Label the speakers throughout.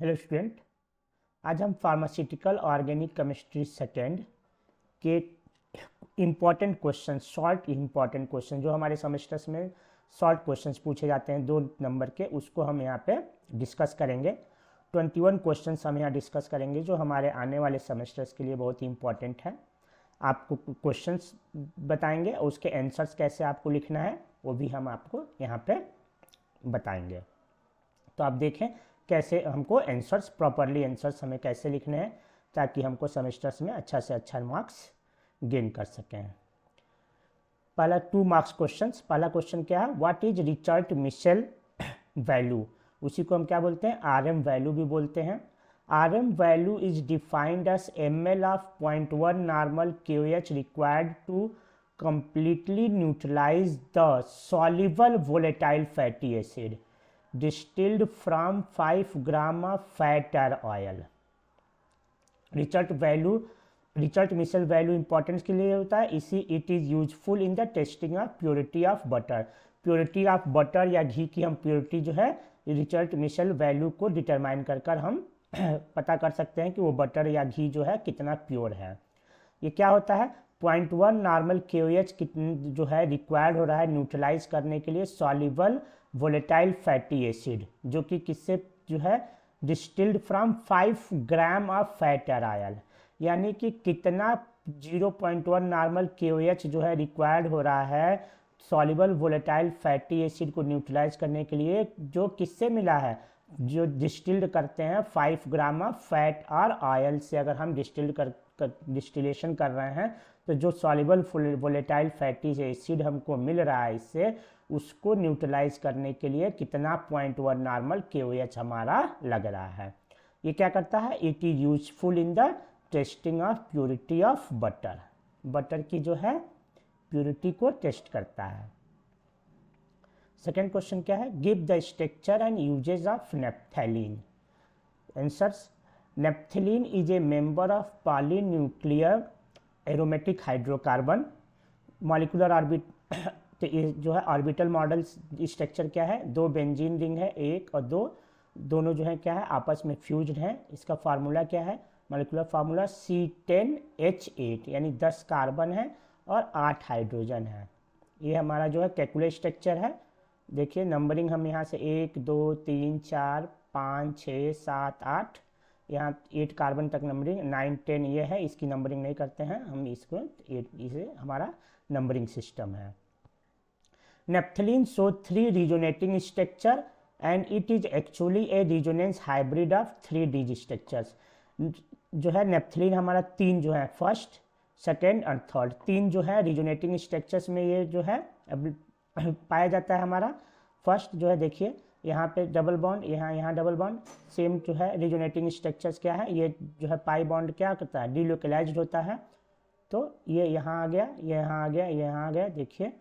Speaker 1: Hello student. आज हम pharmaceutical organic chemistry second के important question, short important question जो हमारे सेमेस्टर्स में शॉर्ट क्वेश्चंस पूछे जाते हैं 2 नंबर के, उसको हम यहाँ पे डिस्कस करेंगे। 21 क्वेश्चंस हम यहाँ डिस्कस करेंगे जो हमारे आने वाले सेमेस्टर्स के लिए बहुत ही इम्पॉर्टेंट है। आपको क्वेश्चंस बताएंगे और उसके आंसर्स कैसे आपको लिखना है वो भी हम आपको यहाँ पे बताएंगे। तो आप देखें कैसे हमको आंसर्स, प्रॉपरली आंसर्स हमें कैसे लिखने हैं ताकि हमको सेमेस्टर्स में अच्छा से अच्छा मार्क्स गेन कर सकें। पहला 2 मार्क्स क्वेश्चंस। पहला क्वेश्चन क्या है, what is Richard Mitchell value. उसी को हम क्या बोलते हैं, आरएम वैल्यू भी बोलते हैं। RM value is defined as ml of 0.1 normal KOH required to completely neutralize the soluble volatile fatty acid distilled from 5 gram of fat or oil। Richard Mitchell value importance के लिए होता है इसी। It is useful in the testing of purity of butter. Purity of butter या घी की हम purity जो है रिचर्ड मिशेल वैल्यू को डिटरमाइन कर हम पता कर सकते हैं कि वो बटर या घी जो है कितना प्योर है। ये क्या होता है, 0.1 नॉर्मल KOH जो है रिक्वायर्ड हो रहा है न्यूट्रलाइज करने के लिए सॉल्युबल वोलेटाइल फैटी एसिड, जो कि किससे जो है distilled from 5 gram of fat और ऑयल। यानी कि कितना 0.1 नॉर्मल KOH जो है रिक्वायर्ड हो रहा है सॉल्युबल वोलेटाइल फैटी एसिड को न्यूट्रलाइज करने के लिए, जो किससे मिला है, जो डिस्टिल्ड करते हैं 5 ग्राम ऑफ फैट और ऑयल से। अगर हम डिस्टिलेशन कर रहे हैं तो जो सॉल्युबल वोलेटाइल फैटी एसिड हमको मिल रहा है इससे, उसको न्यूट्रलाइज करने के लिए कितना 0.1 नॉर्मल KOH हमारा लग रहा है। ये क्या करता है, it is useful in the testing of purity of butter. Butter की जो है प्योरिटी को टेस्ट करता है। सेकेंड क्वेश्चन क्या है, give the structure and uses of naphthalene. Answers, naphthalene is a member of polynuclear aromatic hydrocarbon molecular orbit. तो ये जो है ऑर्बिटल मॉडल स्ट्रक्चर क्या है, 2 बेंजीन रिंग है, 1 और 2, दोनों जो है क्या है आपस में फ्यूज्ड हैं। इसका फार्मूला क्या है, मॉलिक्यूलर फार्मूला C10H8, यानी 10 कार्बन है और 8 हाइड्रोजन है। ये हमारा जो है कैलकुलेट स्ट्रक्चर है। देखिए नंबरिंग हम यहाँ से 1 2 3 4 5 6 7 8, यहाँ 8 कार्बन तक नंबरिंग, 9 10 ये है, इसकी नंबरिंग नहीं करते हैं हम इसको, इसे हमारा नंबरिंग सिस्टम है। Naphthalene show 3 resonating structure and it is actually A resonance hybrid of 3 D structures. जो है नेप्थलीन हमारा 3 जो है, फर्स्ट सेकेंड और थर्ड, 3 जो है रिजोनेटिंग स्ट्रक्चर्स में ये जो है पाया जाता है हमारा। फर्स्ट जो है देखिए यहाँ पे डबल बॉन्ड, यहाँ डबल बॉन्ड, सेम जो है रिजोनेटिंग स्ट्रक्चर्स क्या है, ये जो है पाई बॉन्ड क्या करता है, डिलोकलाइज्ड होता है। तो ये यहाँ आ गया, ये यहाँ आ गया, ये यहाँ आ गया। देखिए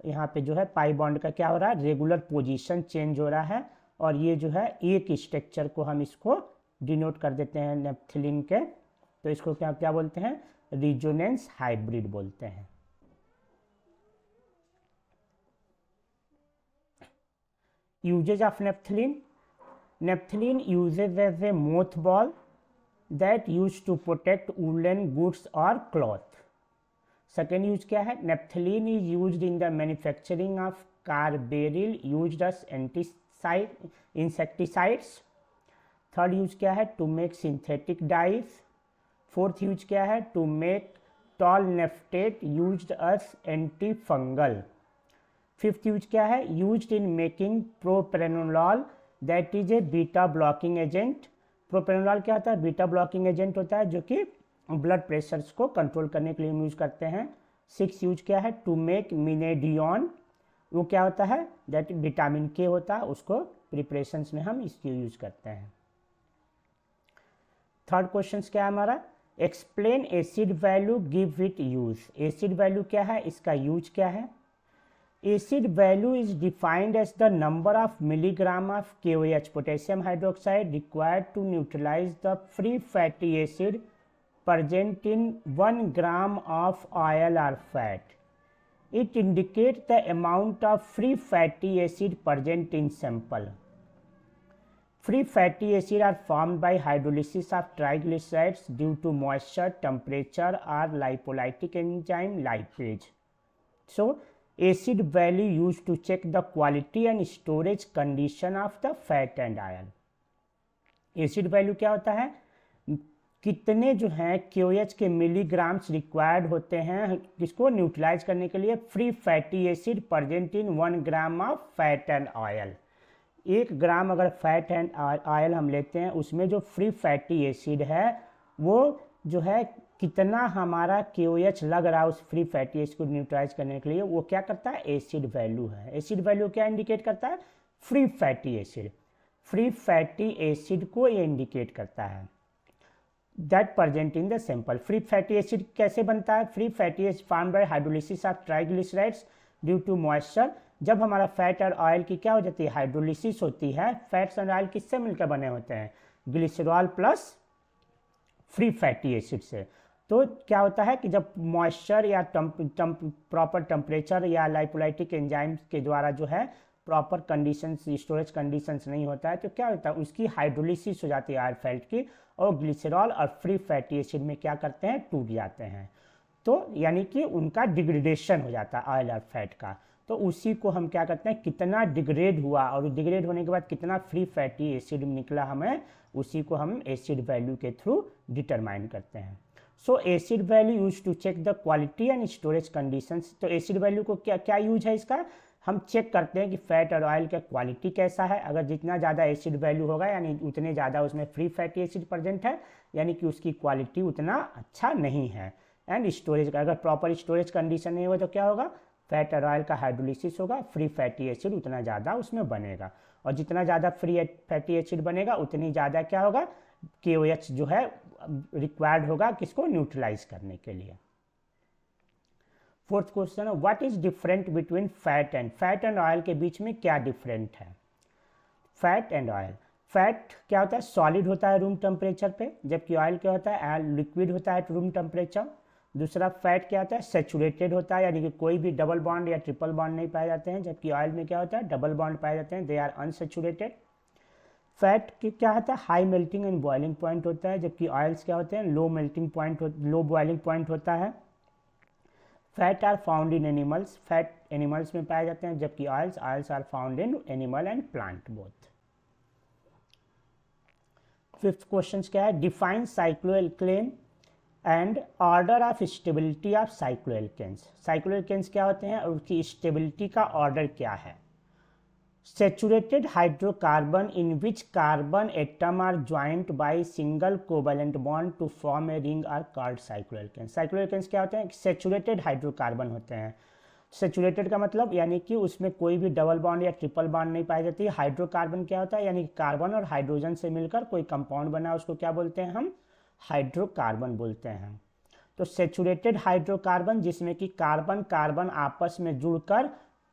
Speaker 1: यहाँ पे जो है पाई बॉन्ड का क्या हो रहा है, रेगुलर पोजीशन चेंज हो रहा है। और ये जो है एक स्ट्रक्चर को हम इसको डिनोट कर देते हैं नेप्थलीन के, तो इसको क्या क्या बोलते हैं, रिजोनेंस हाइब्रिड बोलते हैं। Uses of naphthalene. Naphthalene uses as a mothball that used to protect woolen goods or cloth. Second use क्या है, naphthalene is used in the manufacturing of carbaryl used as insecticides. Third use क्या है, to make synthetic dyes. Fourth use क्या है, to make tall naphthalate used as antifungal. Fifth use क्या है, used in making propranolol that is a beta blocking agent. Propranolol क्या होता है, beta blocking agent होता है जो कि ब्लड प्रेशर्स को कंट्रोल करने के लिए यूज करते हैं। सिक्स यूज क्या है, टू मेक मिनेडियन, वो क्या होता है, दैट विटामिन के होता है, उसको प्रिपरेशंस में हम इसको यूज करते हैं। थर्ड क्वेश्चन क्या है हमारा, explain acid value, give it use. Acid value क्या है, इसका यूज क्या है। Acid value is defined as the number of milligram of KOH potassium hydroxide required to neutralize the free fatty acid present in 1 gram of oil or fat. It indicates the amount of free fatty acid present in sample. Free fatty acid are formed by hydrolysis of triglycerides due to moisture, temperature, or lipolytic enzyme lipase. So, acid value used to check the quality and storage condition of the fat and oil. Acid value क्या होता है, कितने जो हैं KOH के milligrams required होते हैं किसको न्यूट्रलाइज करने के लिए, free fatty acid present in 1 gram of fat and oil. 1 ग्राम अगर फैट एंड ऑयल हम लेते हैं उसमें जो फ्री फैटी एसिड है वो जो है कितना हमारा KOH लग रहा है उस फ्री फैटी एसिड को न्यूट्रलाइज करने के लिए, वो क्या करता है, एसिड वैल्यू है। एसिड वैल्यू क्या इंडिकेट करता है, free fatty acid. Free fatty acid को ये इंडिकेट करता है that present in the sample. Free fatty acid कैसे बनता है, free fatty acid formed by hydrolysis of triglycerides due to moisture. जब हमारा फैट और ऑयल की क्या हो जाती है, हाइड्रोलिसिस होती है, फैट्स और ऑयल किससे मिलकर बने होते हैं, glycerol plus free fatty acid से। तो क्या होता है कि जब मॉइस्चर या प्रॉपर टेम्परेचर या लाइपोलाइटिक एंजाइम्स के द्वारा जो है प्रॉपर कंडीशंस, स्टोरेज कंडीशंस नहीं होता है तो क्या होता है, उसकी हाइड्रोलिसिस हो जाती है ऑयल फैट की, और ग्लिसरॉल और फ्री फैटी एसिड में क्या करते हैं, टूट जाते हैं। तो यानी कि उनका डिग्रेडेशन हो जाता है ऑयल और फैट का। तो उसी को हम क्या करते हैं, कितना डिग्रेड हुआ और डिग्रेड होने के बाद कितना फ्री फैटी एसिड निकला हमें, उसी को हम एसिड वैल्यू के थ्रू डिटरमाइन करते हैं। So acid value use to check the quality and storage conditions. तो एसिड वैल्यू को क्या क्या यूज है इसका, हम चेक करते हैं कि फैट और ऑयल का क्वालिटी कैसा है। अगर जितना ज़्यादा एसिड वैल्यू होगा यानी उतने ज़्यादा उसमें फ्री फैटी एसिड प्रेजेंट है, यानी कि उसकी क्वालिटी उतना अच्छा नहीं है। एंड स्टोरेज का, अगर प्रॉपर स्टोरेज कंडीशन नहीं होगा तो क्या होगा, फैट और ऑयल का हाइड्रोलिसिस होगा, फ्री फैटी एसिड उतना ज़्यादा उसमें बनेगा, और जितना ज़्यादा फ्री फैटी एसिड बनेगा उतनी ज़्यादा क्या होगा, KOH जो है रिक्वायर्ड होगा किसको, न्यूट्रलाइज करने के लिए। फोर्थ क्वेश्चन है, what is different between fat and oil के बीच में क्या डिफरेंट है। फैट एंड ऑयल, फैट क्या होता है, सॉलिड होता है रूम टेम्परेचर पे, जबकि ऑयल क्या होता है, लिक्विड होता है रूम टेम्परेचर। दूसरा फैट क्या होता है, सेचुरेटेड होता है, यानी कि कोई भी डबल बॉन्ड या ट्रिपल बॉन्ड नहीं पाए जाते हैं, जबकि ऑयल में क्या होता है, डबल बॉन्ड पाए जाते हैं, दे आर अनसेचुरेटेड। फैट की क्या होता है, high melting and boiling point होता है, जबकि ऑयल्स क्या होते हैं, low melting point, low boiling point होता है। Fat are found in animals, fat animals में पाए जाते हैं, जबकि oils are found in animal and plant both. Fifth question क्या है, define cycloalkane and order of stability of cycloalkanes. Cycloalkanes क्या होते हैं और उसकी स्टेबिलिटी का ऑर्डर क्या है। Saturated hydrocarbon in which carbon atom are joined by single covalent bond to form a ring are called cycloalkanes। cycloalkanes क्या होते हैं, सैचुरेटेड हाइड्रोकार्बन होते हैं। सैचुरेटेड का मतलब यानी कि उसमें कोई भी डबल बॉन्ड या ट्रिपल बॉन्ड नहीं पाई जाती। हाइड्रोकार्बन क्या होता है, यानी कि कार्बन और हाइड्रोजन से मिलकर कोई कंपाउंड बना, उसको क्या बोलते हैं हम, हाइड्रोकार्बन बोलते हैं। तो सैचुरेटेड हाइड्रोकार्बन जिसमें कि कार्बन कार्बन आपस में जुड़कर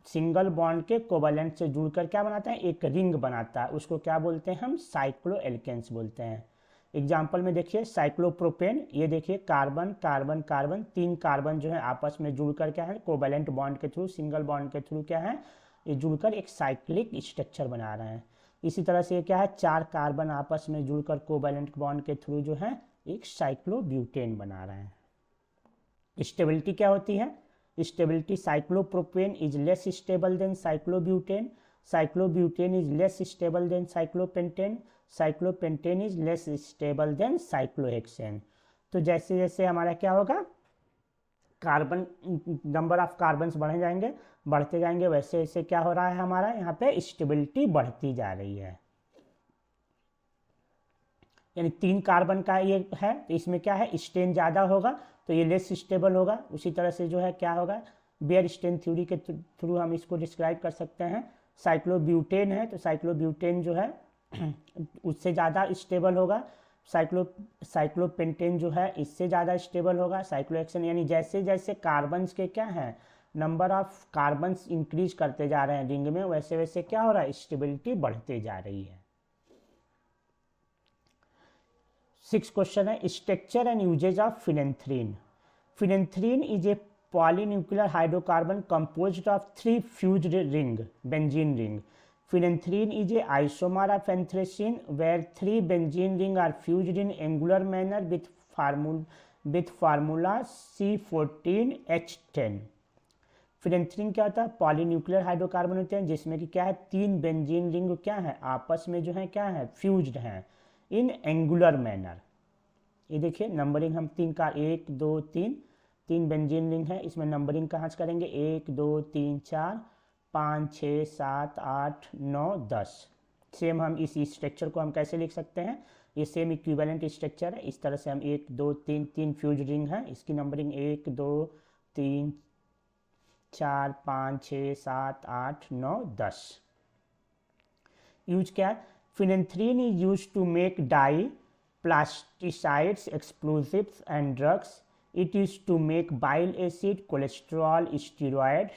Speaker 1: सिंगल बॉन्ड के कोवैलेंट से जुड़कर क्या बनाता है, एक रिंग बनाता है, उसको क्या बोलते हैं हम, साइक्लोएल्केन्स बोलते हैं। एग्जाम्पल में देखिए साइक्लोप्रोपेन, ये देखिए कार्बन कार्बन कार्बन, 3 कार्बन जो है आपस में जुड़कर क्या है, कोवैलेंट बॉन्ड के थ्रू, सिंगल बॉन्ड के थ्रू क्या है, ये जुड़कर एक साइक्लिक स्ट्रक्चर बना रहे हैं। इसी तरह से ये क्या है, 4 कार्बन आपस में जुड़कर कोवैलेंट बॉन्ड के थ्रू जो है एक साइक्लोब्यूटेन बना रहे हैं। स्टेबिलिटी क्या होती है, stability, cyclopropane is less stable then cyclobutane, cyclobutane is less stable then cyclopentane, cyclopentane is less stable then cyclohexane. तो जैसे जैसे हमारा क्या होगा, कार्बन नंबर ऑफ कार्बन्स बढ़ते जाएंगे वैसे वैसे क्या हो रहा है, हमारा यहाँ पे स्टेबिलिटी बढ़ती जा रही है। यानी 3 कार्बन का ये है तो इसमें क्या है, स्ट्रेन ज़्यादा होगा तो ये लेस स्टेबल होगा। उसी तरह से जो है क्या होगा, बेयर स्ट्रेन थ्योरी के थ्रू हम इसको डिस्क्राइब कर सकते हैं। साइक्लोब्यूटेन है तो साइक्लोब्यूटेन जो है उससे ज़्यादा स्टेबल होगा, साइक्लोपेंटेन जो है इससे ज़्यादा स्टेबल होगा। साइक्लोहेक्सेन यानी जैसे जैसे कार्बन्स के क्या है, नंबर ऑफ कार्बन्स इंक्रीज करते जा रहे हैं रिंग में, वैसे वैसे क्या हो रहा है, स्टेबिलिटी बढ़ते जा रही है। 6 क्वेश्चन है, structure and uses of phenanthrene. Phenanthrene is a polynuclear hydrocarbon composed of 3 fused ring, benzene ring. Phenanthrene is a isomer of anthracene where 3 benzene rings are fused in angular manner with formula C14H10. Phenanthrene क्या होता है? Polynuclear hydrocarbon होते हैं जिसमें कि क्या है, 3 benzene ring क्या है, आपस में जो है क्या है, फ्यूज्ड हैं इन एंगुलर मैनर। ये देखिए नंबरिंग हम 3 का 1 2 3 बेंजीन रिंग है, इसमें नंबरिंग कहाँ से करेंगे, 1 2 3 4 5 6 7 8 9 10। सेम हम इस स्ट्रक्चर को हम कैसे लिख सकते हैं, ये सेम इक्विवेलेंट स्ट्रक्चर है। इस तरह से हम 1 2 3 फ्यूज रिंग है, इसकी नंबरिंग 1 2 3 4 5 6 7 8 9 10। यूज क्या है, phenanthrene is use to make dye, plasticides, explosives and drugs. It is to make bile acid, cholesterol, steroids.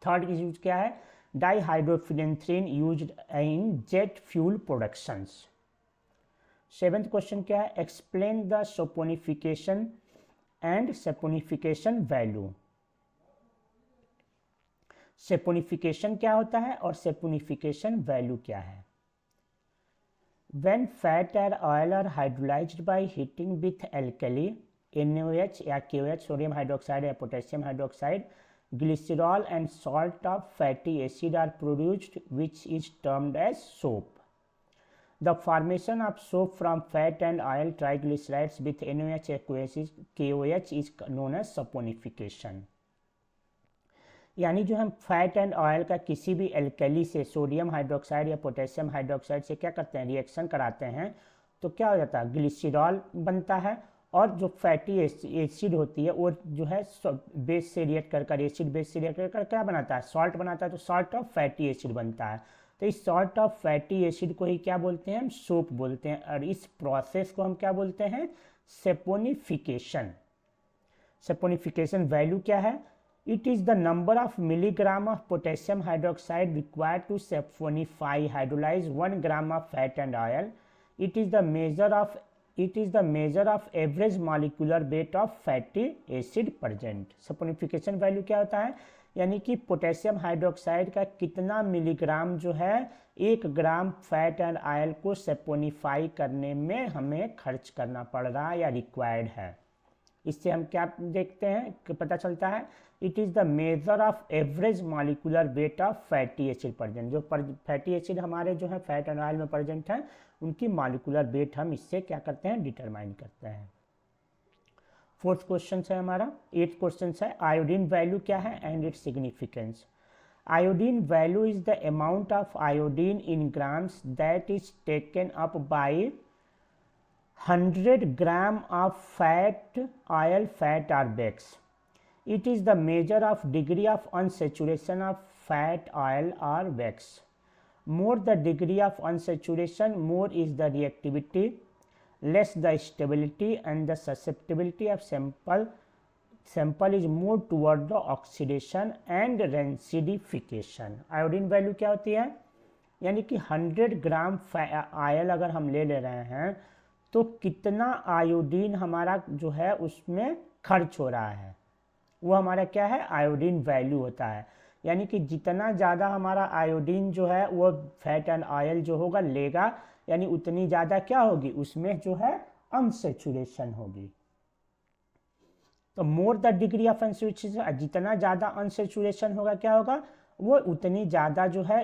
Speaker 1: Third use क्या है, dihydrophenanthrene used in jet fuel productions. Seventh question क्या है, explain the saponification and saponification value. Saponification क्या होता है और saponification value क्या है। When fat or oil are hydrolyzed by heating with alkali NaOH या KOH, sodium hydroxide या potassium hydroxide, glycerol and salt of fatty acid are produced, which is termed as soap. The formation of soap from fat and oil triglycerides with NaOH or KOH is known as saponification. यानी जो हम fat and oil का किसी भी alkali से, sodium hydroxide या potassium hydroxide से क्या करते हैं, रिएक्शन कराते हैं, तो क्या हो जाता है, ग्लिसरॉल बनता है। और जो फैटी एसिड होती है वो जो है बेस से रिएक्ट कर एसिड बेस से रिएक्ट कर क्या बनाता है, सॉल्ट बनाता है, तो सॉल्ट ऑफ फैटी एसिड बनता है। तो इस सॉल्ट ऑफ फैटी एसिड को ही क्या बोलते हैं, हम सोप बोलते हैं। और इस प्रोसेस को हम क्या बोलते हैं, सेपोनिफिकेशन। सेपोनिफिकेशन वैल्यू क्या है, it is the number of milligram of potassium hydroxide required to saponify hydrolyze 1 gram of fat and oil. It is the measure of average molecular weight of fatty acid present. saponification value क्या होता है, यानी कि potassium hydroxide का कितना milligram जो है 1 ग्राम fat and oil को सेपोनिफाई करने में हमें खर्च करना पड़ रहा है या रिक्वायर्ड है। इससे हम क्या देखते हैं कि पता चलता है, it is the measure of average molecular weight of fatty acid present. जो फैटी एसिड हमारे जो है फैट एंड ऑयल में प्रेजेंट है, उनकी मॉलिकुलर वेट हम इससे क्या करते हैं, डिटरमाइन करते हैं। फोर्थ क्वेश्चन है हमारा, 8th क्वेश्चन है, आयोडीन वैल्यू क्या है and its significance. Iodine value is the amount of iodine in grams that is taken up by 100 gram of fat, oil, fat or wax. It is the measure of degree of unsaturation of fat, oil or wax. More the degree of unsaturation, more is the reactivity, less the stability and the susceptibility of sample is more toward the oxidation and rancidification. Iodine value क्या होती है, यानी कि 100 gram oil अगर हम ले रहे हैं तो कितना आयोडीन हमारा जो है उसमें खर्च हो रहा है, वो हमारा क्या है, आयोडीन वैल्यू होता है। यानी कि जितना ज़्यादा हमारा आयोडीन जो है वो फैट एंड ऑयल जो होगा लेगा, यानी उतनी ज़्यादा क्या होगी, उसमें जो है अनसेचुरेशन होगी। तो more the degree of unsaturation, जितना ज़्यादा अनसेचुरेशन होगा क्या होगा, वो उतनी ज़्यादा जो है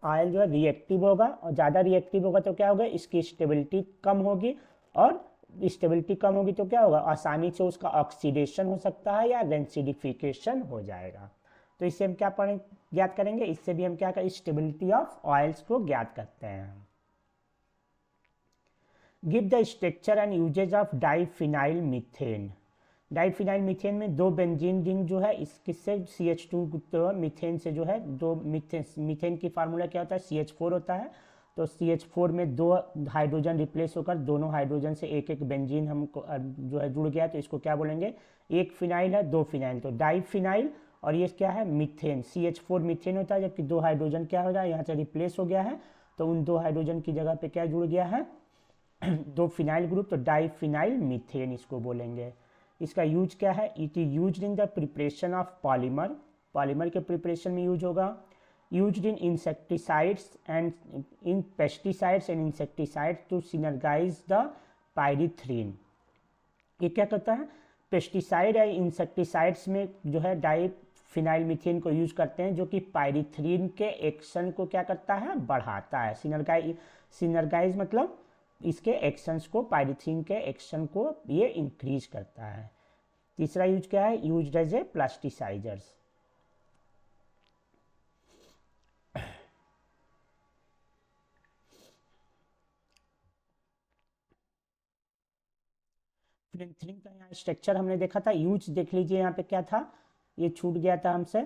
Speaker 1: ऑयल जो है रिएक्टिव होगा, और ज़्यादा रिएक्टिव होगा तो क्या होगा, इसकी स्टेबिलिटी कम होगी, और स्टेबिलिटी कम होगी तो क्या होगा, आसानी से उसका ऑक्सीडेशन हो सकता है या रेंसिडिफिकेशन हो जाएगा। तो इससे हम क्या ज्ञात करेंगे, इससे भी हम क्या करें, स्टेबिलिटी ऑफ ऑयल्स को ज्ञात करते हैं। Give the structure and uses of diphenyl methane. Diphenyl methane में 2 बेंजीन रिंग जो है इस किससे, CH2 मीथेन से जो है 2 मीथेन की फार्मूला क्या होता है, CH4 होता है। तो CH4 में 2 हाइड्रोजन रिप्लेस होकर दोनों हाइड्रोजन से एक एक बेंजीन हमको जो है जुड़ गया, तो इसको क्या बोलेंगे, 1 फिनाइल है 2 फिनाइल, तो डाइफिनाइल। और ये क्या है, मीथेन, CH4 मीथेन होता है, जबकि 2 हाइड्रोजन क्या हो जाए, यहाँ से रिप्लेस हो गया है, तो उन 2 हाइड्रोजन की जगह पे क्या जुड़ गया है, 2 फिनाइल ग्रुप, तो डाइफिनाइल मीथेन इसको बोलेंगे। इसका यूज क्या है, it is use in the preparation of polymer, polymer के प्रिपरेशन में यूज होगा। used in insecticides and in pesticides and insecticides to synergize the pyrethrin। ये क्या करता है, पेस्टिसाइड या इंसेक्टिसाइड्स में जो है डाइफिनाइल मीथेन को यूज करते हैं, जो कि पायरीथ्रिन के एक्शन को क्या करता है, बढ़ाता है। सिनर्गाइज मतलब इसके एक्शंस को, पायरीथ्रिन के एक्शन को ये इंक्रीज करता है। तीसरा यूज क्या है, used as a plasticisers. Phenanthrene का यहाँ स्ट्रक्चर हमने देखा था, यूज देख लीजिए यहाँ पे क्या था, ये छूट गया था हमसे।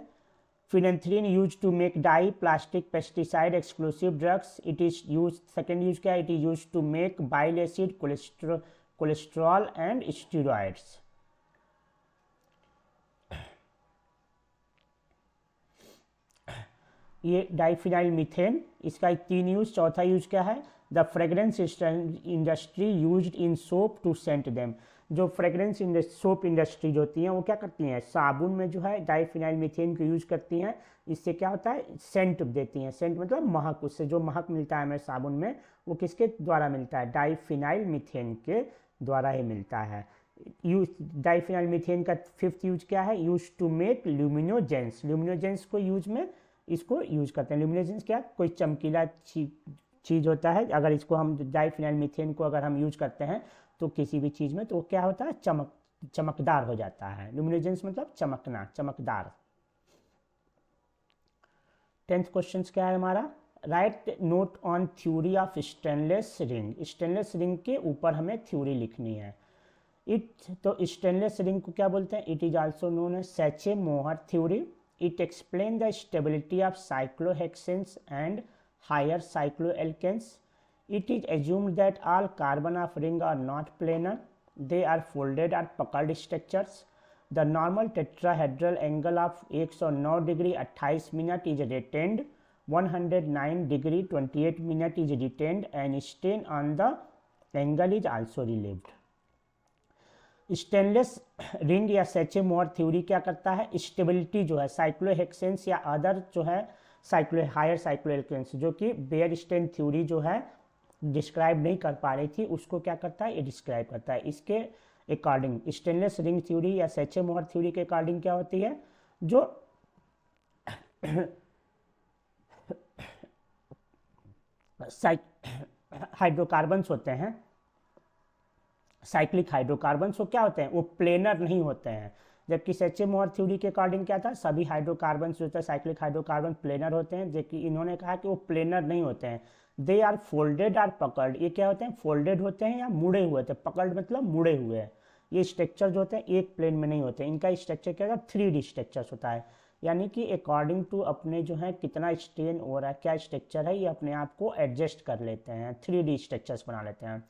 Speaker 1: Phenanthrene use to make dye, plastic, pesticide, explosive drugs. It is use, second use क्या है, it is use to make bile acid, cholesterol and steroids. ये डाइफिनाइल मीथेन, इसका 3 यूज। चौथा यूज क्या है, the fragrance industry used in soap to scent them. जो fragrance soap industries होती हैं वो क्या करती हैं, साबुन में जो है डाइफिनाइल मीथेन को यूज करती हैं। इससे क्या होता है, सेंट देती हैं। सेंट मतलब महक, उससे जो महक मिलता है हमें साबुन में, वो किसके द्वारा मिलता है, डाइफिनाइल मीथेन के द्वारा ही मिलता है। यूज डाइफिनाइल मीथेन का 5th यूज क्या है, यूज टू मेक ल्यूमिनोजेंस। ल्यूमिनोजेंस को यूज में इसको यूज करते हैं। ल्यूमिनोजेंस क्या, कोई चमकीला चीज़ होता है, अगर इसको हम डाइफिनाइल मीथेन को अगर हम यूज करते हैं तो किसी भी चीज़ में, तो क्या होता है, चमकदार हो जाता है। ल्यूमिनोजेंस मतलब चमकना, चमकदार। 10th क्वेश्चन क्या है हमारा, right note on theory of stainless ring. Stainless ring के ऊपर हमें थ्योरी लिखनी है। तो स्टेनलेस रिंग को क्या बोलते हैं, it is also known as Sachse Mohr theory. It explains the stability of cyclohexanes and higher cycloalkanes. It is assumed that all carbon of ring are not planar. They are folded or puckered structures. The normal tetrahedral angle of 109 degree 28 minute is retained. 109 degree 28 minute is retained and strain on the angle is also relieved. Stainless ring या सैचे-मोहर theory क्या करता है, stability जो है साइक्लोहेक्सेंस या other जो है higher cycloalkenes, जो कि बेयरस्टेन थ्योरी जो है डिस्क्राइब नहीं कर पा रही थी, उसको क्या करता है, ये डिस्क्राइब करता है। इसके अकॉर्डिंग स्टेनलेस रिंग थ्योरी या सैचे-मोहर थ्योरी के अकॉर्डिंग क्या होती है, जो हाइड्रोकार्बन्स होते हैं, साइक्लिक हाइड्रोकार्बन्स, वो क्या होते हैं, वो प्लेनर नहीं होते हैं। जबकि सैचे-मोहर थ्योरी के अकॉर्डिंग क्या था, सभी हाइड्रोकार्बन्स जो होते हैं साइक्लिक हाइड्रोकार्बन प्लेनर होते हैं, जबकि इन्होंने कहा कि वो प्लेनर नहीं होते हैं। They are folded are puckered. ये क्या होते हैं, फोल्डेड होते हैं या मुड़े हुए होते हैं। पकर्ड मतलब मुड़े हुए हैं। ये स्ट्रक्चर जो होते हैं एक प्लेन में नहीं होते, इनका स्ट्रक्चर क्या होता है, 3D स्ट्रक्चर्स होता है। यानी कि अकॉर्डिंग टू अपने जो है कितना स्ट्रेन हो रहा है, क्या स्ट्रक्चर है, ये अपने आप को एडजस्ट कर लेते हैं, 3D स्ट्रक्चर्स बना लेते हैं।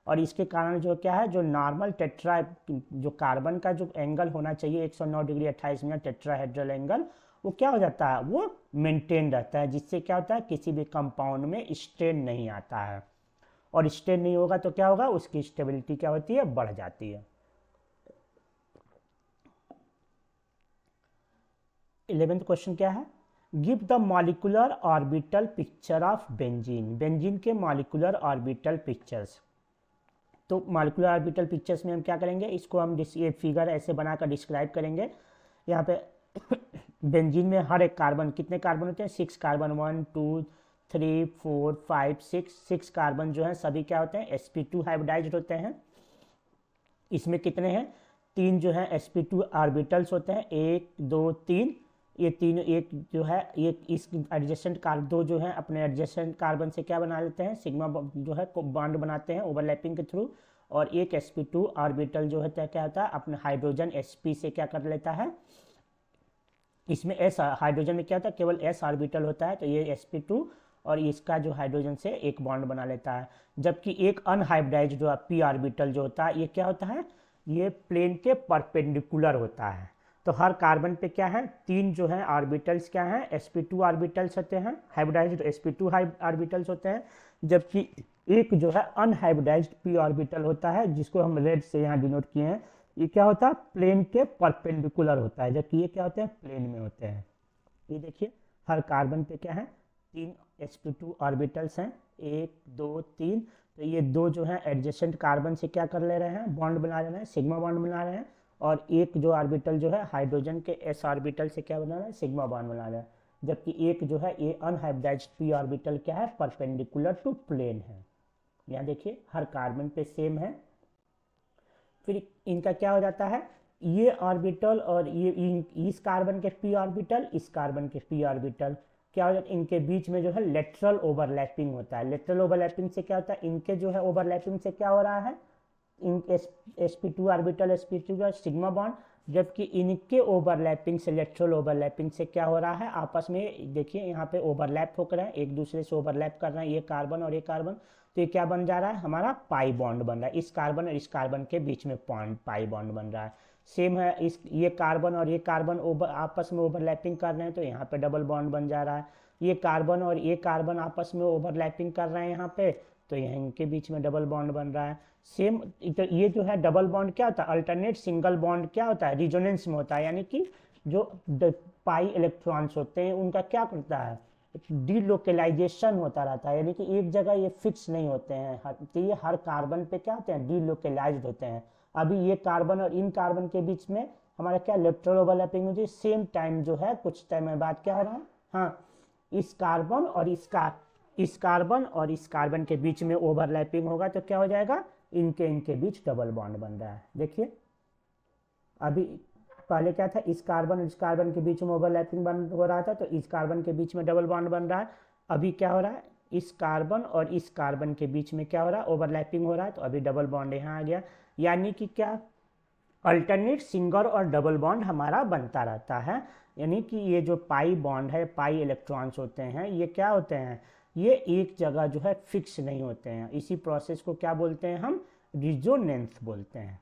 Speaker 1: और इसके कारण जो क्या है, जो नॉर्मल टेट्रा, जो कार्बन का जो एंगल होना चाहिए 109 डिग्री 28 मिनट टेट्राहेड्रल एंगल, वो क्या हो जाता है, वो मेंटेन रहता है, जिससे क्या होता है, किसी भी कंपाउंड में स्ट्रेन नहीं आता है। और स्ट्रेन नहीं होगा तो क्या होगा, उसकी स्टेबिलिटी क्या होती है, बढ़ जाती है। 11th क्वेश्चन क्या है, give the molecular orbital picture of benzene. Benzene के मॉलिक्यूलर ऑर्बिटल पिक्चर्स। तो मॉलिक्यूलर ऑर्बिटल पिक्चर्स में हम क्या करेंगे, इसको हम ये फिगर ऐसे बनाकर डिस्क्राइब करेंगे। यहाँ पे बेंजीन में हर एक कार्बन, कितने कार्बन होते हैं, 6 कार्बन, 1 2 3 4 5 6 कार्बन जो है सभी क्या होते हैं, sp2 हाइब्रिडाइज्ड होते हैं। इसमें कितने हैं, 3 जो है sp2 ऑर्बिटल्स होते हैं, 1 2 3। ये तीन, एक जो है ये इस एडजेसेंट कार्बन, 2 जो है अपने एडजेसेंट कार्बन से क्या बना लेते हैं, सिग्मा जो है बॉन्ड बनाते हैं ओवरलैपिंग के थ्रू। और एक sp2 ऑर्बिटल जो है क्या होता है, अपने हाइड्रोजन sp से क्या कर लेता है, इसमें s हाइड्रोजन में क्या होता है, केवल s ऑर्बिटल होता है, तो ये sp2 और इसका जो हाइड्रोजन से एक बॉन्ड बना लेता है। जबकि एक अनहाइब्रिडाइज्ड जो p ऑर्बिटल जो होता है, ये क्या होता है, ये प्लेन के परपेंडिकुलर होता है। तो हर कार्बन पे क्या है, 3 जो है ऑर्बिटल्स क्या हैं, sp2 ऑर्बिटल्स होते हैं, हाइब्रिडाइज्ड sp2 ऑर्बिटल्स होते हैं। जबकि एक जो है अनहाइब्रिडाइज्ड p ऑर्बिटल होता है, जिसको हम रेड से यहाँ डिनोट किए हैं, ये क्या होता है, प्लेन के परपेंडिकुलर होता है, जबकि ये क्या होते हैं, प्लेन में होते हैं। ये देखिए हर कार्बन पे क्या है 3 sp2 ऑर्बिटल्स हैं, 1 2 3। तो ये दो जो है एडजेसेंट कार्बन से क्या कर ले रहे हैं, बॉन्ड बना रहे हैं, सिग्मा बॉन्ड बना रहे हैं। और एक जो ऑर्बिटल जो है हाइड्रोजन के s ऑर्बिटल से क्या बना रहा है, सिग्मा बॉन्ड बना रहा है। जबकि एक जो है ये अनहाइब्रिडाइज्ड p ऑर्बिटल क्या है, परपेंडिकुलर टू प्लेन है। यहाँ देखिए हर कार्बन पे सेम है। फिर इनका क्या हो जाता है, ये ऑर्बिटल और ये इस कार्बन के p ऑर्बिटल, इस कार्बन के p ऑर्बिटल क्या हो जाता है, इनके बीच में जो है लेटरल ओवरलैपिंग होता है। लेटरल ओवरलैपिंग से क्या होता है, इनके जो है ओवरलैपिंग से क्या हो रहा है, इन sp2 ऑर्बिटल sp2 का सिग्मा बॉन्ड, जबकि इनके ओवरलैपिंग से लेटरल ओवरलैपिंग से क्या हो रहा है, आपस में देखिए यहाँ पे ओवरलैप होकर है, एक दूसरे से ओवरलैप कर रहे हैं ये कार्बन और ये कार्बन। तो ये क्या बन जा रहा है, हमारा पाई बॉन्ड बन रहा है, इस कार्बन और इस कार्बन के बीच में पाई बॉन्ड बन रहा है। सेम है इस ये कार्बन और ये कार्बन आपस में ओवरलैपिंग कर रहे हैं तो यहाँ पे डबल बॉन्ड बन जा रहा है। ये कार्बन और ये कार्बन आपस में ओवरलैपिंग कर रहे हैं यहाँ पे, तो यहाँ इनके बीच में डबल बॉन्ड बन रहा है। सेम तो ये जो है डबल बॉन्ड क्या होता है, अल्टरनेट सिंगल बॉन्ड क्या होता है, रिजोनेंस में होता है। यानी कि जो पाई इलेक्ट्रॉन्स होते हैं उनका क्या करता है, डीलोकेलाइजेशन होता रहता है, यानी कि एक जगह ये फिक्स नहीं होते हैं। तो ये हर कार्बन पे क्या होते हैं, डीलोकेलाइज्ड होते हैं। अभी ये कार्बन और इन कार्बन के बीच में हमारा क्या लेटरल ओवरलैपिंग होती है, सेम टाइम जो है कुछ टाइम बाद क्या हो रहा है, हाँ इस कार्बन और इस कार्बन और इस कार्बन के बीच में ओवरलैपिंग होगा तो क्या हो जाएगा, इनके बीच डबल बॉन्ड बन रहा है। देखिए अभी पहले क्या था, इस कार्बन और इस कार्बन के बीच में ओवरलैपिंग बन हो रहा था तो इस कार्बन के बीच में डबल बॉन्ड बन रहा है। अभी क्या हो रहा है, इस कार्बन और इस कार्बन के बीच में क्या हो रहा है, ओवरलैपिंग हो रहा है, तो अभी डबल बॉन्ड यहाँ आ गया। यानी कि क्या, अल्टरनेट सिंगल और डबल बॉन्ड हमारा बनता रहता है। यानी कि ये जो पाई बॉन्ड है, पाई इलेक्ट्रॉन्स होते हैं, ये क्या होते हैं, ये एक जगह जो है फिक्स नहीं होते हैं। इसी प्रोसेस को क्या बोलते हैं हम, रिजोनेंस बोलते हैं।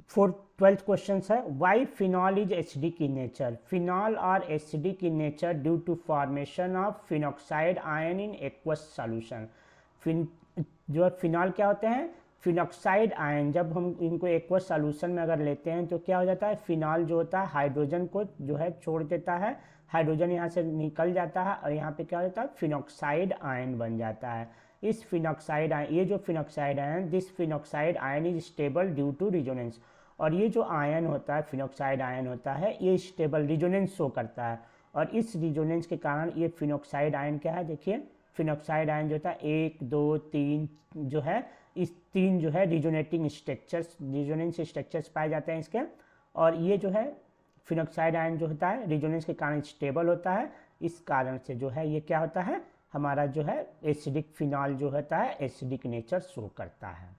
Speaker 1: फोर्थ 12th क्वेश्चन है, why phenol is acidic in nature. Phenol are acidic in nature due to formation of phenoxide ion in aqueous solution. जो फिनॉल क्या होते हैं, फिनॉक्साइड आयन, जब हम इनको एक्वस सॉल्यूशन में अगर लेते हैं तो क्या हो जाता है, फिनॉल जो होता है हाइड्रोजन को जो है छोड़ देता है, हाइड्रोजन यहाँ से निकल जाता है और यहाँ पे क्या हो जाता है, फिनॉक्साइड आयन बन जाता है। इस फिनॉक्साइड आयन, ये जो phenoxide ion, this phenoxide ion is stable due to resonance. और ये जो आयन होता है, फिनॉक्साइड आयन होता है, ये स्टेबल रिजोनेंस शो करता है। और इस रिजोनेंस के कारण ये फिनॉक्साइड आयन क्या है, देखिए फिनॉक्साइड आयन जो होता है 1 2 3 जो है, इस 3 जो है रिजोनेटिंग स्ट्रक्चर्स, रिजोनेंस स्ट्रक्चर्स पाए जाते हैं इसके। और ये जो है फिनॉक्साइड आयन जो होता है रिजोनेंस के कारण स्टेबल होता है। इस कारण से जो है ये क्या होता है, हमारा जो है एसिडिक फिनॉल जो होता है एसिडिक नेचर शो करता है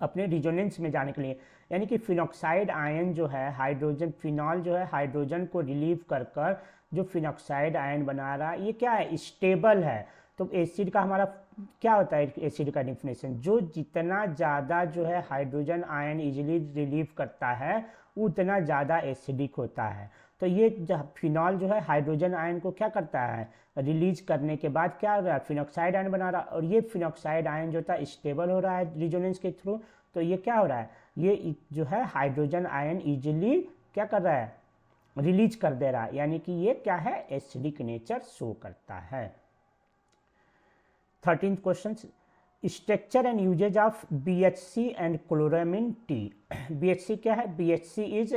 Speaker 1: अपने रिजोनेंस में जाने के लिए। यानी कि फिनॉक्साइड आयन जो है हाइड्रोजन, फिनॉल जो है हाइड्रोजन को रिलीव कर कर जो फिनॉक्साइड आयन बना रहा है, ये क्या है, स्टेबल है। तो एसिड का हमारा क्या होता है, एसिड का डिफिनेशन, जो जितना ज़्यादा जो है हाइड्रोजन आयन इजीली रिलीव करता है उतना ज़्यादा एसिडिक होता है। तो ये फिनॉल जो है हाइड्रोजन आयन को क्या करता है, रिलीज करने के बाद क्या हो रहा है, फिनॉक्साइड आयन बना रहा है। और ये फिनॉक्साइड आयन जो था स्टेबल हो रहा है रिजोनेंस के थ्रू। तो ये क्या हो रहा है, ये जो है हाइड्रोजन आयन इजीली क्या कर रहा है, रिलीज कर दे रहा है। यानी कि ये क्या है, एसिडिक नेचर शो करता है। 13th question, structure and uses of BHC and chloramine T. BHC क्या है, BHC इज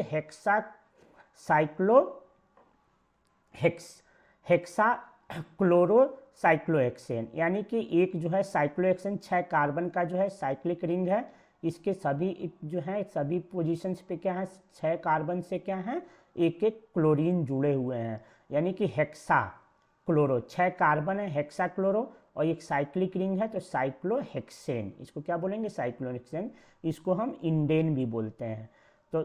Speaker 1: हेक्सा क्लोरोसाइक्लोहेक्सेन। यानी कि एक जो है साइक्लोहेक्सेन 6 कार्बन का जो है साइक्लिक रिंग है। इसके सभी जो है सभी पोजीशंस पे क्या है, 6 कार्बन से क्या है, एक एक क्लोरीन जुड़े हुए हैं। यानी कि हेक्सा क्लोरो, 6 कार्बन है, हेक्सा क्लोरो, और एक साइक्लिक रिंग है तो साइक्लोहेक्सेन। इसको क्या बोलेंगे, साइक्लोहेक्सेन। इसको हम इंडेन भी बोलते हैं। तो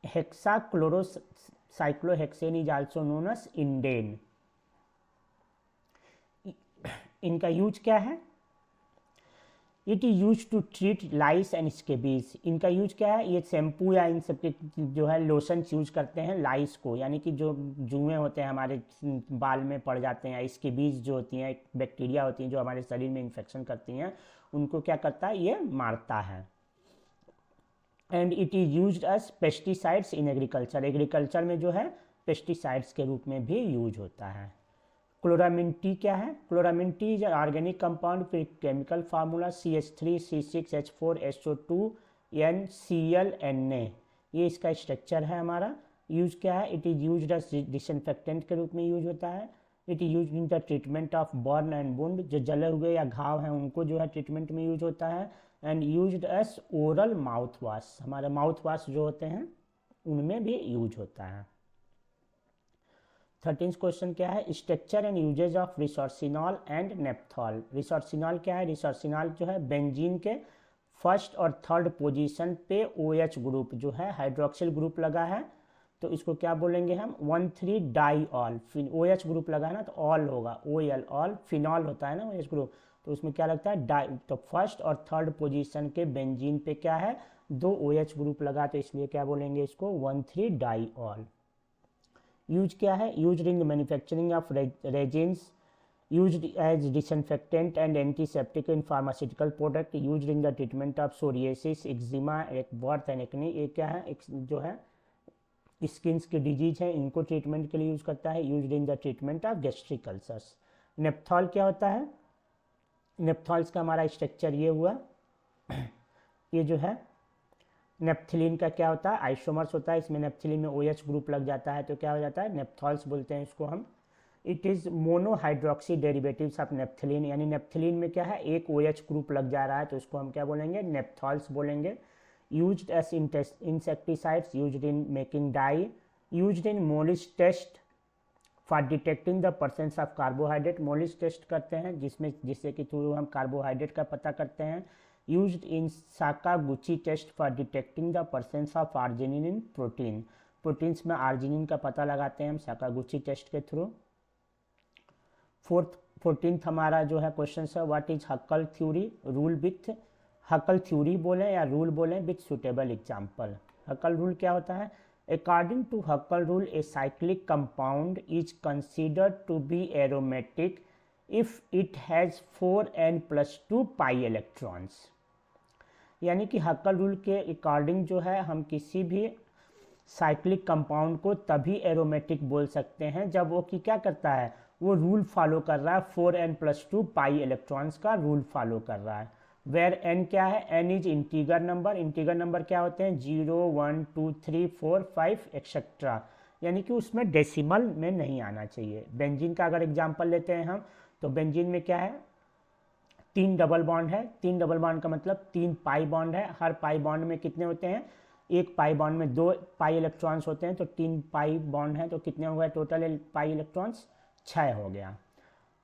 Speaker 1: hexa chlorocyclohexane is also known as indane. इनका यूज क्या है, it is use to treat lice and scabies. इनका यूज क्या है, ये शैम्पू या इन सब के जो है लोशंस यूज करते हैं लाइस को, यानी कि जो जुएँ होते हैं हमारे बाल में पड़ जाते हैं, स्केबीज जो होती हैं बैक्टीरिया होती हैं जो हमारे शरीर में इन्फेक्शन करती हैं, उनको क्या करता है, ये मारता है। And it is used as pesticides in agriculture, agriculture में जो है पेस्टिसाइड्स के रूप में भी यूज होता है। क्लोरामिन टी क्या है? Chloramine T is organic compound with chemical formula CH3C6H4SO2NClNa, ये इसका स्ट्रक्चर है हमारा। यूज क्या है? It is used as disinfectant के रूप में यूज होता है। It is use in the treatment of burn and wound, जो जले हुए या घाव हैं उनको जो है ट्रीटमेंट में यूज होता है। And used as oral mouth wash, हमारे माउथ वॉश जो होते हैं उनमें भी यूज होता है। 13th क्वेश्चन क्या है? Structure and uses of resorcinol and naphthol. Resorcinol क्या है? रिसोर्सिनॉल जो है बेंजीन के फर्स्ट और थर्ड पोजीशन पे OH ग्रुप जो है हाइड्रोक्सिल ग्रुप लगा है, तो इसको क्या बोलेंगे हम? 1,3 डाईऑल। OH ग्रुप लगा है ना, तो ऑल होगा, OL ऑल। फिनॉल होता है ना OH ग्रुप, तो उसमें क्या लगता है? डाई। तो फर्स्ट और थर्ड पोजीशन के बेंजीन पे क्या है? 2 OH ग्रुप लगा, तो इसलिए क्या बोलेंगे इसको? 1,3 डाईऑल। यूज क्या है? Used in the manufacturing of resins, used as disinfectant and antiseptic in pharmaceutical product, used in the treatment of psoriasis, eczema, एक बर्थ एंड एक्ने। ये क्या है? जो है स्किन्स की डिजीज है, इनको ट्रीटमेंट के लिए यूज करता है। Used in the treatment of gastric ulcers. नेप्थॉल क्या होता है? नेप्थॉल्स का हमारा स्ट्रक्चर ये हुआ, ये जो है नेप्थिलीन का क्या होता है? आइसोमर्स होता है, इसमें नेप्थिलीन में OH ग्रुप लग जाता है, तो क्या हो जाता है? नेप्थॉल्स बोलते हैं इसको हम। इट इज़ मोनोहाइड्रोक्सी डेरिवेटिव्स ऑफ नेप्थिलीन, यानी नेप्थिलीन में क्या है? एक OH ग्रुप लग जा रहा है, तो इसको हम क्या बोलेंगे? नेप्थॉल्स बोलेंगे। Used as insecticides, used in making dye, used in Molisch test for detecting the presence of carbohydrate, Molisch test करते हैं जिससे कि थ्रू हम कार्बोहाइड्रेट का पता करते हैं। Used in Sakaguchi test for detecting the presence of arginine in protein, proteins में आर्जिनिन का पता लगाते हैं हम साकागुची टेस्ट के थ्रू। 14th हमारा जो है क्वेश्चन है, what is Huckel theory? Rule with, Huckel theory बोलें या रूल बोलें with suitable example. Huckel rule क्या होता है? According to Huckel rule a cyclic compound is considered to be aromatic if it has 4n+2 pi electrons. यानी कि हक्कल rule के according जो है हम किसी भी साइक्लिक कंपाउंड को तभी एरोमेटिक बोल सकते हैं जब वो कि क्या करता है? वो रूल फॉलो कर रहा है 4n+2 पाई इलेक्ट्रॉन्स का रूल फॉलो कर रहा है। वेयर n क्या है? n is integer number, integer number क्या होते हैं? 0, 1, 2, 3, 4, 5 एक्सेट्रा, यानी कि उसमें डेसिमल में नहीं आना चाहिए। बेंजीन का अगर एग्जाम्पल लेते हैं हम, तो बेंजीन में क्या है? 3 डबल बॉन्ड है, 3 डबल बॉन्ड का मतलब 3 पाई बॉन्ड है। हर पाई बॉन्ड में कितने होते हैं? एक पाई बॉन्ड में 2 पाई इलेक्ट्रॉन्स होते हैं, तो 3 पाई बॉन्ड है, तो कितने हो गए टोटल पाई इलेक्ट्रॉन्स? 6 हो गया।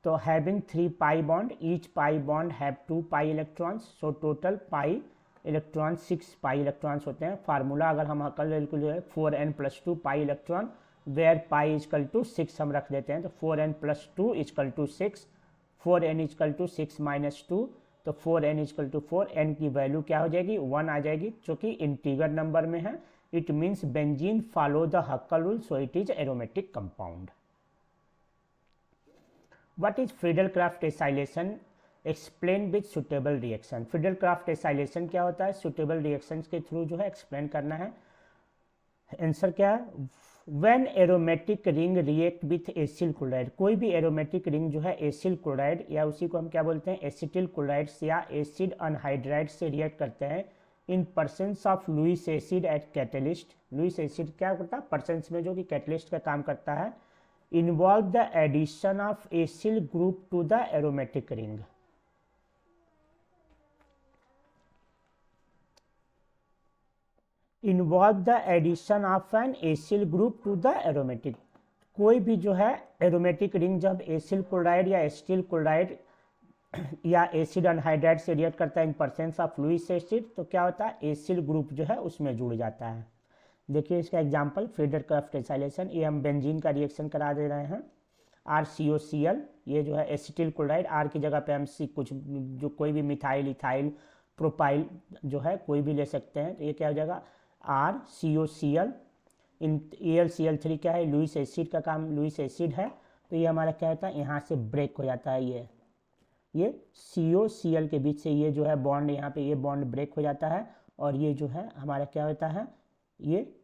Speaker 1: तो having 3 pi bond, each pi bond have 2 pi electrons, so total pi electrons 6 pi electrons होते हैं। फार्मूला अगर हम हक्कल रूल जो है 4n+2 pi electron, where pi is equal to 6 हम रख देते हैं, तो 4n+2 is equal to 6, 4n is equal to 6 - 2, तो 4n इजकल टू 4, n की वैल्यू क्या हो जाएगी? 1 आ जाएगी, जो कि इंटीगर नंबर में है। It means benzene follow the हक्कल rule, so it is aromatic compound. What is Friedel-Crafts acylation? Explain with suitable reaction. Friedel-Crafts acylation क्या होता है? सुटेबल रिएक्शंस के थ्रू जो है एक्सप्लेन करना है। आंसर क्या है? When aromatic ring react with acyl chloride, कोई भी एरोमेटिक रिंग जो है एसिल क्लोराइड या उसी को हम क्या बोलते हैं? एसिटिल क्लोराइड्स या एसिड अनहाइड्राइड से रिएक्ट करते हैं in presence of Lewis acid at catalyst. Lewis acid क्या करता है? परसेंस में जो कि कैटलिस्ट का काम करता है। Involve the addition of acyl group to the aromatic ring. Involve the addition of an acyl group to the aromatic. कोई भी जो है एरोमेटिक रिंग जब एसिल क्लोराइड या एसिटिल क्लोराइड या एसिड अनहाइड्राइड से रिएक्ट करता है in presence of Lewis acid, तो क्या होता है? एसिल ग्रुप जो है उसमें जुड़ जाता है। देखिए इसका एग्जांपल फ्रीडल-क्राफ्ट एसाइलेशन, ये हम बेंजीन का रिएक्शन करा दे रहे हैं। RCOCl, ये जो है एसिटिल क्लोराइड, R की जगह पे हम कुछ जो कोई भी मिथाइल, इथाइल, प्रोपाइल जो है कोई भी ले सकते हैं। तो ये क्या हो जाएगा? RCOCl। इन AlCl3 क्या है? लुइस एसिड का काम, लुइस एसिड है, तो ये हमारा क्या होता है? यहाँ से ब्रेक हो जाता है। ये COCl के बीच से ये जो है बॉन्ड, यहाँ पे ये बॉन्ड ब्रेक हो जाता है और ये जो है हमारा क्या होता है, ये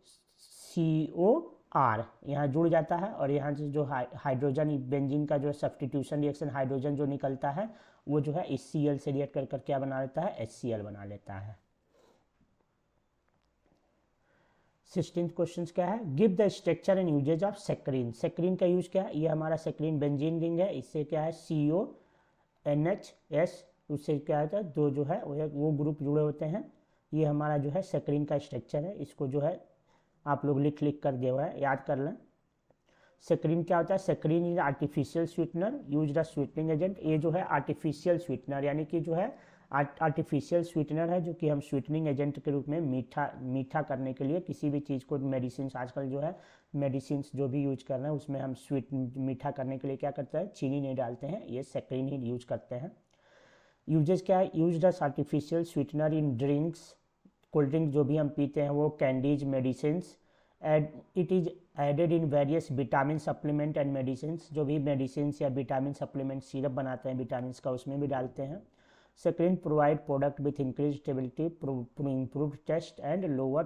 Speaker 1: COR यहाँ जुड़ जाता है और यहाँ से जो हाइड्रोजन बेंजीन का जो सब्स्टिट्यूशन रिएक्शन हाइड्रोजन जो निकलता है वो जो है इस Cl से रिएक्ट कर क्या बना लेता है, HCl बना लेता है। 16th क्वेश्चन क्या है, give the structure and uses of saccharin. Saccharin का यूज क्या है, ये हमारा सेक्रीन बेंजीन रिंग है, इससे क्या है CONHS, उससे क्या होता है दो जो है वो ग्रुप जुड़े होते हैं। ये हमारा जो है सेक्रीन का स्ट्रक्चर है, इसको जो है आप लोग लिख कर दिया हुआ है, याद कर लें। सेक्रीन क्या होता है, saccharin is artificial sweetener used as sweetening agent. ये जो है आर्टिफिशियल स्वीटनर यानी कि जो है आर्टिफिशियल स्वीटनर है जो कि हम स्वीटनिंग एजेंट के रूप में मीठा करने के लिए किसी भी चीज़ को, मेडिसिन आजकल जो है मेडिसिन जो भी यूज कर रहे हैं उसमें हम मीठा करने के लिए क्या करते हैं, चीनी नहीं डालते हैं, ये सेक्रीन ही यूज करते हैं। यूजेस क्या है, used as artificial sweetener in drinks, cold drink जो भी हम पीते हैं वो, candies, medicines, and it is added in various vitamin supplement and medicine, जो भी मेडिसिन या विटामिन सप्लीमेंट सिरप बनाते हैं विटामिन का उसमें भी डालते हैं। Second, provide product with increase stability, improved taste and lower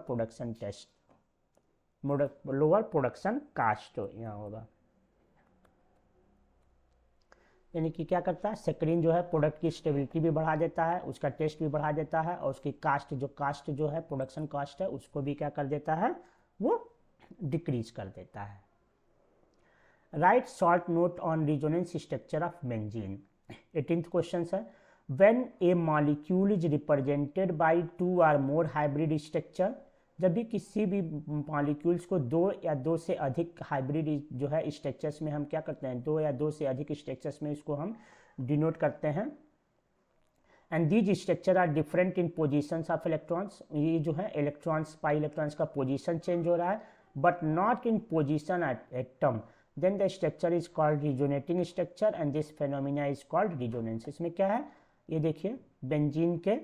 Speaker 1: production cost यहाँ होगा। यानी कि क्या करता है, सेक्रीन जो है प्रोडक्ट की स्टेबिलिटी भी बढ़ा देता है, उसका टेस्ट भी बढ़ा देता है और उसकी कास्ट जो है प्रोडक्शन कास्ट है उसको भी क्या कर देता है, वो डिक्रीज कर देता है। Write short note on resonance structure of benzene. 18th question है, when a molecule is represented by 2 or more hybrid structure, जब भी किसी भी मॉलिक्यूल्स को 2 या 2 से अधिक हाइब्रिड जो है स्ट्रक्चर्स में हम क्या करते हैं, 2 या 2 से अधिक स्ट्रक्चर्स में इसको हम डिनोट करते हैं। And these structure are different in positions of electrons, ये जो है इलेक्ट्रॉन्स पाई इलेक्ट्रॉन्स का पोजीशन चेंज हो रहा है but not in position at atom, then the structure is called resonating structure and this phenomena is called resonance. इसमें क्या है, ये देखिए बेंजीन के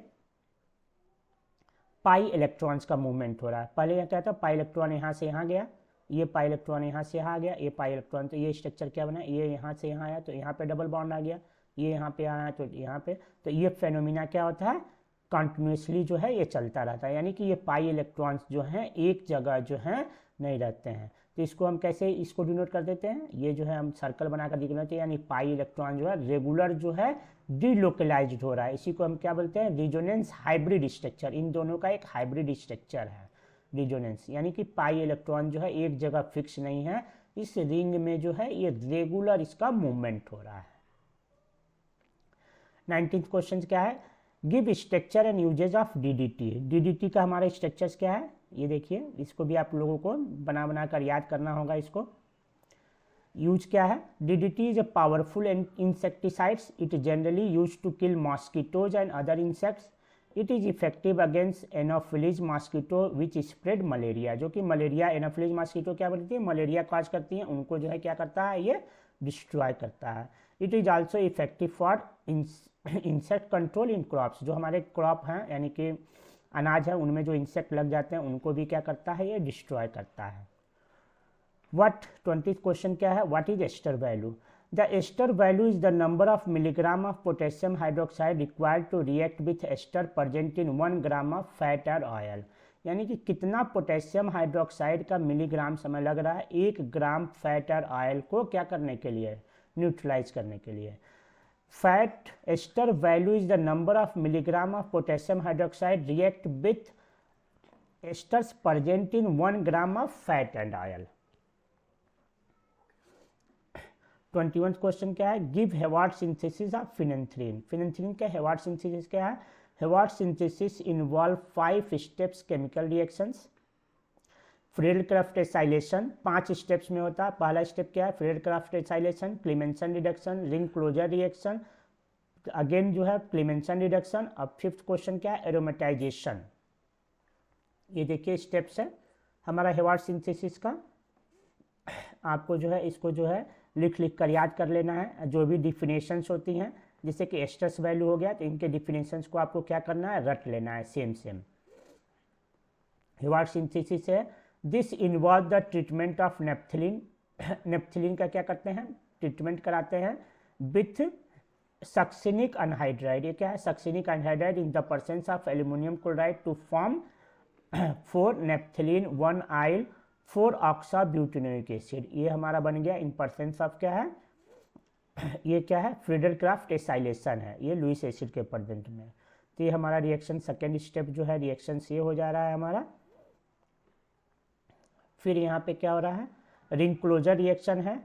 Speaker 1: पाई इलेक्ट्रॉन्स का मूवमेंट हो रहा है। पहले क्या था, पाई इलेक्ट्रॉन यहाँ से यहाँ गया, ये पाई इलेक्ट्रॉन यहाँ से यहाँ गया, ये पाई इलेक्ट्रॉन, तो ये स्ट्रक्चर क्या बना, ये यहाँ से यहाँ आया तो यहाँ पे डबल बॉन्ड आ गया, ये यहाँ पे आया तो यहाँ पे, तो ये फेनोमिना क्या होता है, कंटिन्यूसली जो है ये चलता रहता है। यानी कि ये पाई इलेक्ट्रॉन्स जो हैं एक जगह जो हैं नहीं रहते हैं। तो इसको हम कैसे इसको डिनोट कर देते हैं, ये जो है हम सर्कल बनाकर दिखना चाहिए, यानी पाई इलेक्ट्रॉन जो है रेगुलर जो है डिलोकलाइज्ड हो रहा है, इसी को हम क्या बोलते हैं, रिजोनेंस हाइब्रिड स्ट्रक्चर। इन दोनों का एक हाइब्रिड स्ट्रक्चर है रिजोनेंस, यानी कि पाई इलेक्ट्रॉन जो है एक जगह फिक्स नहीं है, इस रिंग में जो है ये रेगुलर इसका मूवमेंट हो रहा है। 19th क्वेश्चन क्या है, give structure and uses of DDT। DDT का हमारा स्ट्रक्चर्स क्या है, ये देखिए, इसको भी आप लोगों को बना कर याद करना होगा। इसको यूज क्या है, DDT is a powerful insecticides, it generally use to kill mosquitoes and other insects, it is effective against anopheles mosquito which spread malaria, जो कि मलेरिया, एनोफिलीज मॉस्किटो क्या बनती है, मलेरिया कॉज करती हैं, उनको जो है क्या करता है, ये डिस्ट्रॉय करता है। It is also effective for insect control in crops, जो हमारे क्रॉप हैं यानी कि अनाज है उनमें जो इंसेक्ट लग जाते हैं उनको भी क्या करता है, ये डिस्ट्रॉय करता है। व्हाट 20th क्वेश्चन क्या है, what is ester value. The ester value is the number of milligram of potassium hydroxide required to react with ester present in 1 gram of fat और ऑयल, यानी कि कितना पोटेशियम हाइड्रोक्साइड का milligram समय लग रहा है 1 ग्राम फैट और ऑयल को क्या करने के लिए, न्यूट्रलाइज करने के लिए। Fat ester value is the number of milligram of potassium hydroxide react with esters present in 1 gram of fat and oil. 21th question क्या है, give Haworth synthesis of phenanthrene. Phenanthrene का हेवार्ड सिंथेसिस क्या है, Haworth synthesis involve 5 steps chemical reactions. Friedel Crafts acylation 5 steps में होता है। पहला step क्या है, Friedel Crafts acylation, Clemmensen reduction, ring closure reaction, again जो है क्लीमेंसन रिडक्शन। अब 5th क्वेश्चन क्या है, एरोमेटाइजेशन। ये देखिए स्टेप्स है हमारा हेवार्ड सिंथेसिस का, आपको जो है इसको जो है लिख कर याद कर लेना है। जो भी डिफिनेशंस होती हैं जैसे कि एस्टर्स वैल्यू हो गया तो इनके डिफिनेशंस को आपको क्या करना है, रट लेना है सेम। हेवार्ड सिंथेसिस है, this involve the treatment of naphthalene. Naphthalene का क्या करते हैं, ट्रीटमेंट कराते हैं विथ सक्सिनिक अनहाइड्राइड, ये क्या है? Succinic anhydride in the presence of aluminium chloride to form 4 naphthalene 1 yl 4 oxa butanoic acid. ये हमारा बन गया इन परसेंस ऑफ क्या है? ये क्या है? फ्रीडरक्राफ्ट एसाइलेशन है, ये लुईस एसिड के प्रेजेंट में। तो ये हमारा रिएक्शन सेकेंड स्टेप जो है रिएक्शन से हो जा रहा है हमारा। फिर यहाँ पे क्या हो रहा है? रिंग क्लोजर रिएक्शन है।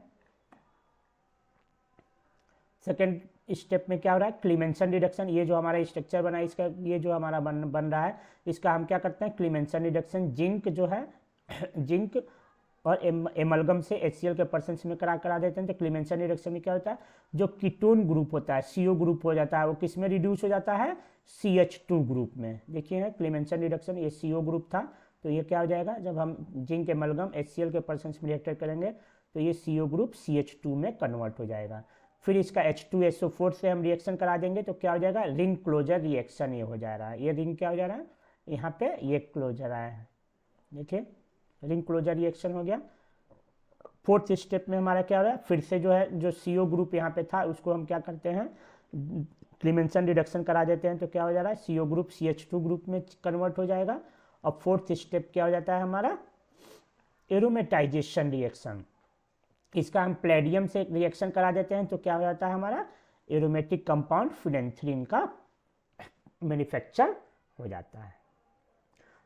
Speaker 1: सेकेंड स्टेप में क्या हो रहा है? क्लीमेंसन रिडक्शन। ये जो हमारा स्ट्रक्चर बना है इसका, ये जो हमारा बन रहा है, इसका हम क्या करते हैं? क्लीमेंसन रिडक्शन। जिंक जो है जिंक और एमलगम से HCl के परसेंट्स में करा देते हैं। तो क्लीमेंसन रिडक्शन में क्या होता है? जो कीटोन ग्रुप होता है, CO ग्रुप हो जाता है, वो किस में रिड्यूस हो जाता है? CH2 ग्रुप में। देखिए क्लीमेंसन रिडक्शन, ये CO ग्रुप था, तो ये क्या हो जाएगा? जब हम जिंक एमलगम HCl के परसेंट्स में रिएक्ट करेंगे तो ये CO ग्रुप CH2 में कन्वर्ट हो जाएगा। फिर इसका H2SO4 से हम रिएक्शन करा देंगे तो क्या हो जाएगा? रिंग क्लोजर रिएक्शन ये हो जा रहा है। ये रिंग क्या हो जा रहा है? यहाँ पे ये क्लोजर आया है, देखिए रिंग क्लोजर रिएक्शन हो गया। फोर्थ स्टेप में हमारा क्या हो रहा है? फिर से जो है जो CO ग्रुप यहाँ पे था उसको हम क्या करते हैं? क्लीमेंसन रिडक्शन करा देते हैं। तो क्या हो जा रहा है? CO ग्रुप CH2 ग्रुप में कन्वर्ट हो जाएगा। और फोर्थ स्टेप क्या हो जाता है हमारा? Aromatisation reaction. इसका हम प्लेडियम से रिएक्शन करा देते हैं तो क्या हो जाता है हमारा? एरोमेटिक कंपाउंड फिनेंथ्रीन का मैन्युफैक्चर हो जाता है।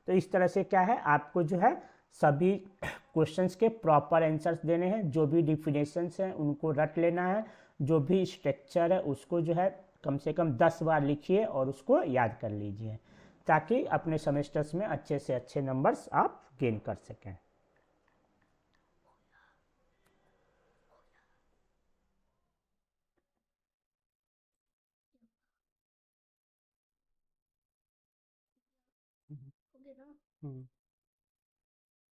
Speaker 1: तो इस तरह से क्या है, आपको जो है सभी क्वेश्चंस के प्रॉपर आंसर्स देने हैं। जो भी डिफिनेशंस हैं उनको रट लेना है, जो भी स्ट्रक्चर है उसको जो है कम से कम 10 बार लिखिए और उसको याद कर लीजिए, ताकि अपने सेमेस्टर्स में अच्छे से अच्छे नंबर्स आप गेन कर सकें। हम्म।